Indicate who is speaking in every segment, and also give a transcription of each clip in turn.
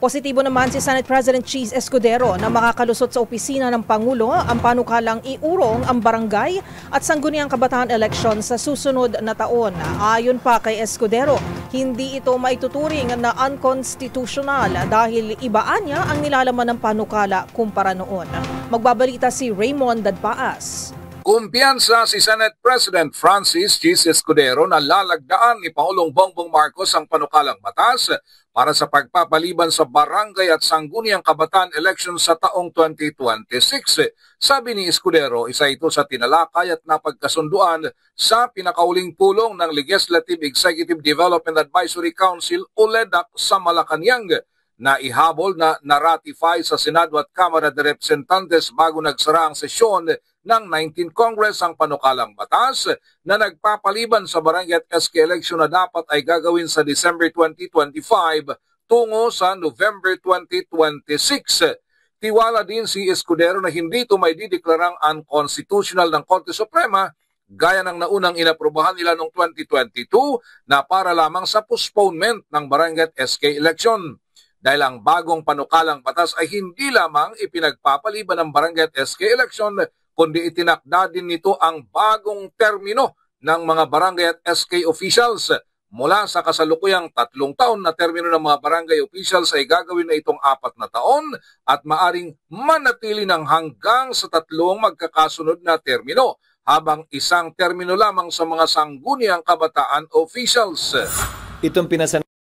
Speaker 1: Positibo naman si Senate President Cheese Escudero na makakalusot sa opisina ng Pangulo ang panukalang iurong ang barangay at sangguniang kabataan eleksyon sa susunod na taon. Ayon pa kay Escudero, hindi ito maituturing na unconstitutional dahil ibaan niya ang nilalaman ng panukala kumpara noon. Magbabalita si Raymond Dadpaas.
Speaker 2: Kumpiyansa si Senate President Francis Cheese Escudero na lalagdaan ni Pangulong Bongbong Marcos ang panukalang batas para sa pagpapaliban sa barangay at sangguniang kabataan election sa taong 2026. Sabi ni Escudero, isa ito sa tinalakay at napagkasunduan sa pinakauling pulong ng Legislative Executive Development Advisory Council o LEDAC sa Malacanang na ihabol na naratify sa Senado at Kamara de Representantes bago nagsara ang sesyon ng 19th Congress ang panukalang batas na nagpapaliban sa barangay at SK election na dapat ay gagawin sa December 2025 tungo sa November 2026. Tiwala din si Escudero na hindi ito may dideklarang unconstitutional ng Korte Suprema gaya ng naunang inaprubahan nila noong 2022 na para lamang sa postponement ng barangay at SK election. Dahil ang bagong panukalang batas ay hindi lamang ipinagpapaliban ng barangay at SK election, kundi itinakda din nito ang bagong termino ng mga barangay at SK officials. Mula sa kasalukuyang 3 taon na termino ng mga barangay officials ay gagawin na itong 4 na taon at maaring manatili ng hanggang sa 3 magkakasunod na termino, habang 1 termino lamang sa mga sangguniang kabataan officials.
Speaker 3: Itong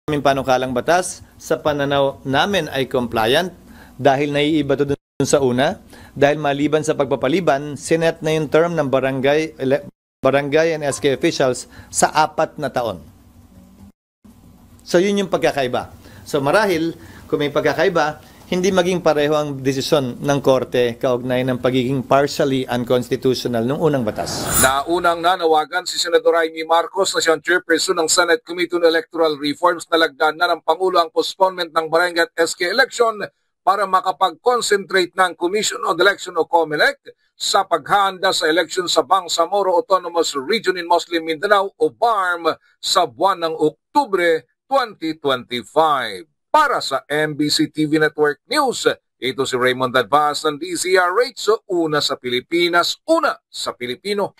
Speaker 3: namin panukalang batas sa pananaw namin ay compliant dahil naiiba ito dun sa una, dahil maliban sa pagpapaliban, Senate na yung term ng barangay and SK officials sa 4 na taon. So yun yung pagkakaiba. So marahil, kung may pagkakaiba, hindi maging pareho ang desisyon ng Korte kaugnay ng pagiging partially unconstitutional ng unang batas.
Speaker 2: Naunang nanawagan si Senador Amy Marcos na siyang chairperson ng Senate Committee on Electoral Reforms na lagdan na ng Pangulo ang postponement ng barangay at SK election para makapag-concentrate ng Commission on Election o COMELEC sa paghahanda sa election sa Bangsamoro Autonomous Region in Muslim Mindanao o BARM sa buwan ng Oktubre 2025. Para sa MBC TV Network News, ito si Raymond Dadpaas ng DZRH, una sa Pilipinas, una sa Pilipino.